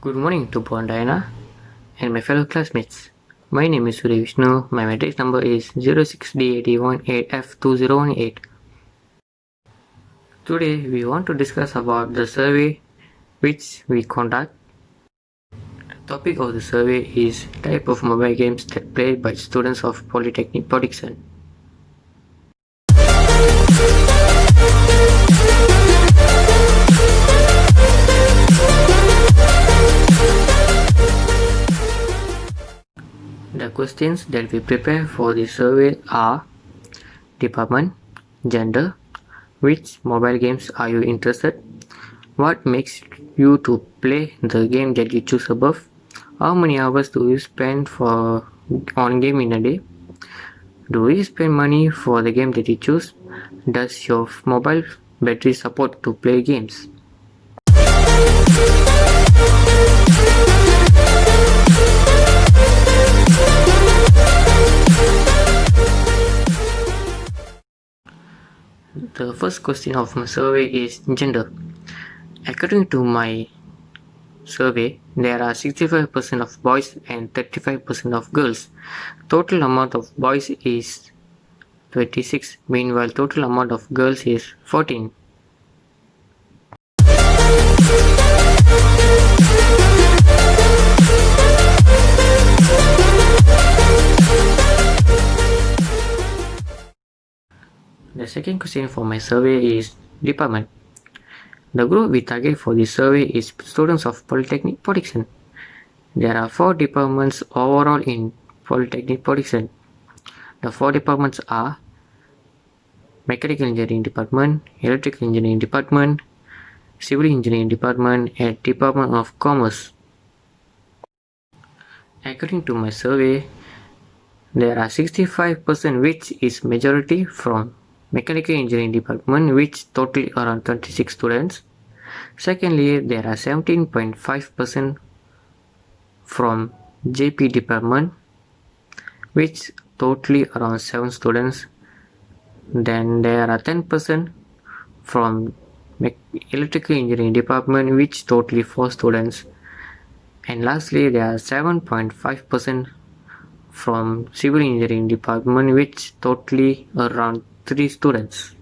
Good morning to POLYTECHNIC Diana and my fellow classmates. My name is Surya Vishnu. My matrix number is 06D8018F2018. Today we want to discuss about the survey which we conduct. The topic of the survey is type of mobile games that played by students of Polytechnic DICKSON. The questions that we prepare for the survey are department, gender, which mobile games are you interested, what makes you to play the game that you choose above, how many hours do you spend on game in a day, do you spend money for the game that you choose, does your mobile battery support to play games. The first question of my survey is gender. According to my survey, there are 65% of boys and 35% of girls. Total amount of boys is 26, meanwhile total amount of girls is 14. The second question for my survey is department. The group we target for this survey is students of Polytechnic DICKSON. There are 4 departments overall in Polytechnic DICKSON. The 4 departments are Mechanical Engineering Department, Electrical Engineering Department, Civil Engineering Department, and Department of Commerce. According to my survey, there are 65% which is majority from Mechanical Engineering Department, which total around 26 students. Secondly, there are 17.5% from JP Department, which totally around 7 students. Then there are 10% from Electrical Engineering Department, which totally 4 students. And lastly, there are 7.5% from Civil Engineering Department, which totally around 3 students.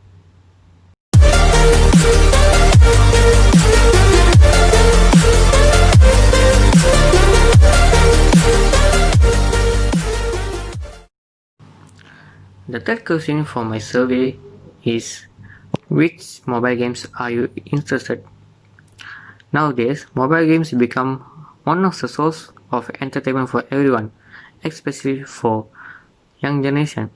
The third question for my survey is which mobile games are you interested? Nowadays, mobile games become one of the source of entertainment for everyone, especially for young generation.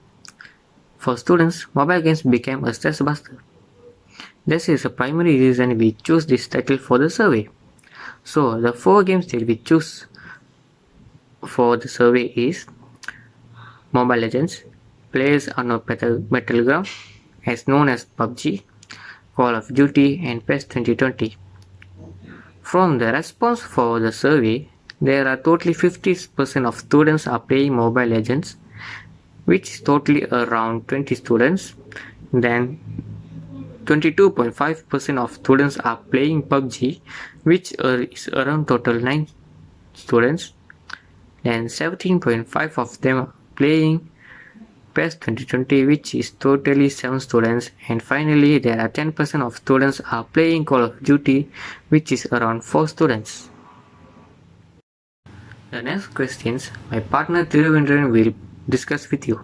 For students, mobile games became a stress buster. This is a primary reason we choose this title for the survey. So the 4 games that we choose for the survey is Mobile Legends, PlayerUnknown's Battleground, as known as PUBG, Call of Duty, and PES 2020. From the response for the survey, there are totally 50% of students are playing Mobile Legends, which is totally around 20 students. Then 22.5% of students are playing PUBG, which is around total 9 students. Then 17.5% of them are playing PES 2020, which is totally 7 students. And finally, there are 10% of students are playing Call of Duty, which is around 4 students. The next questions my partner Tiruvendran will discuss with you.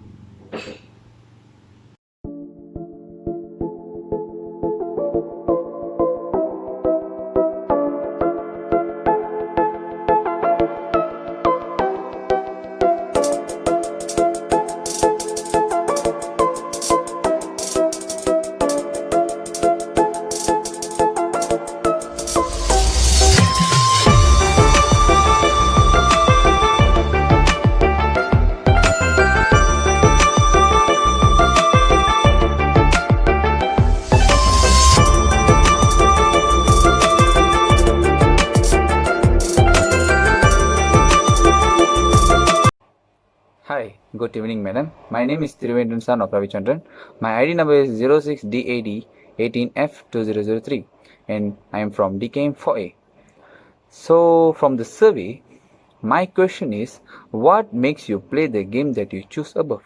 Hi, good evening madam. My name is Tiruvendran son of Ravichandran. My ID number is 06D8018F2003 and I am from DKM 4A. So from the survey, my question is, what makes you play the game that you choose above?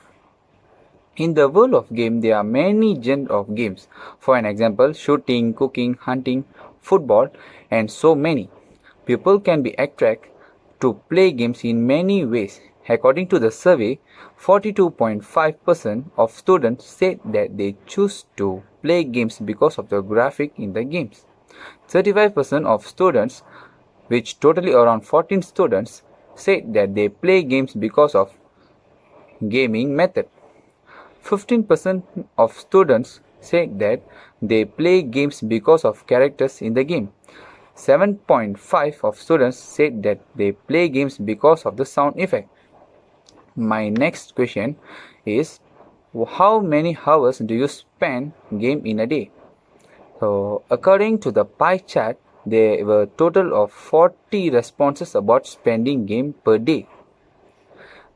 In the world of game, there are many genres of games. For an example, shooting, cooking, hunting, football, and so many. People can be attracted to play games in many ways. According to the survey, 42.5% of students said that they choose to play games because of the graphic in the games. 35% of students, which totally around 14 students, said that they play games because of gaming method. 15% of students said that they play games because of characters in the game. 7.5% of students said that they play games because of the sound effect. My next question is, how many hours do you spend game in a day? So according to the pie chart, there were a total of 40 responses about spending game per day.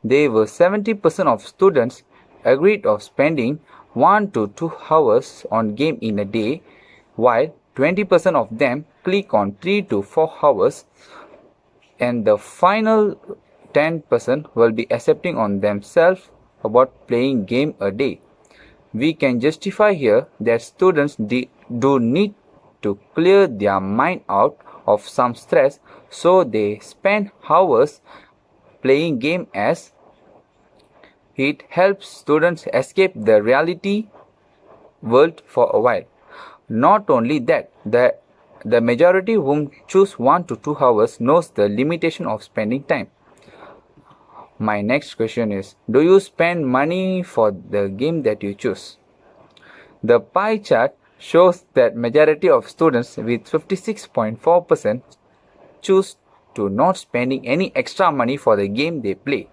There were 70% of students agreed of spending 1 to 2 hours on game in a day, while 20% of them click on 3 to 4 hours, and the final 10% will be accepting on themselves about playing game a day. We can justify here that students do need to clear their mind out of some stress, so they spend hours playing game as it helps students escape the reality world for a while. Not only that, the majority whom choose 1 to 2 hours knows the limitation of spending time. My next question is, do you spend money for the game that you choose? The pie chart shows that majority of students with 56.4% choose to not spending any extra money for the game they play.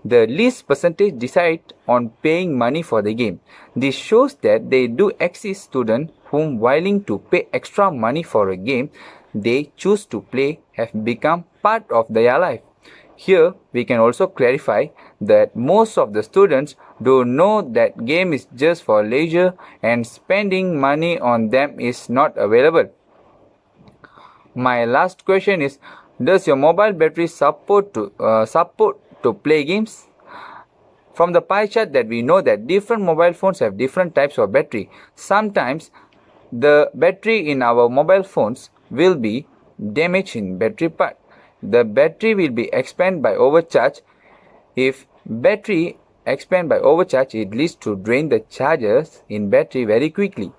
The least percentage decide on paying money for the game. This shows that they do exist students whom willing to pay extra money for a game they choose to play have become part of their life. Here we can also clarify that most of the students do know that game is just for leisure and spending money on them is not available. My last question is, does your mobile battery support to play games? From the pie chart that we know that different mobile phones have different types of battery. Sometimes the battery in our mobile phones will be damaged in battery part. The battery will be expanded by overcharge. If battery expand by overcharge, it leads to drain the charges in battery very quickly.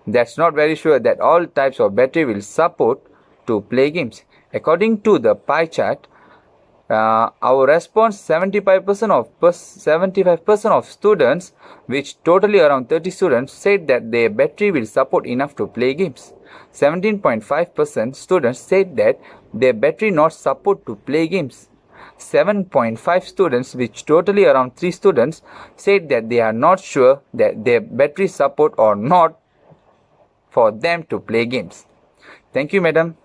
That's not very sure that all types of battery will support to play games. According to the pie chart, our response 75% of students, which totally around 30 students, said that their battery will support enough to play games. 17.5% students said that their battery not support to play games. 7.5 students, which totally around 3 students, said that they are not sure that their battery support or not for them to play games. Thank you, madam.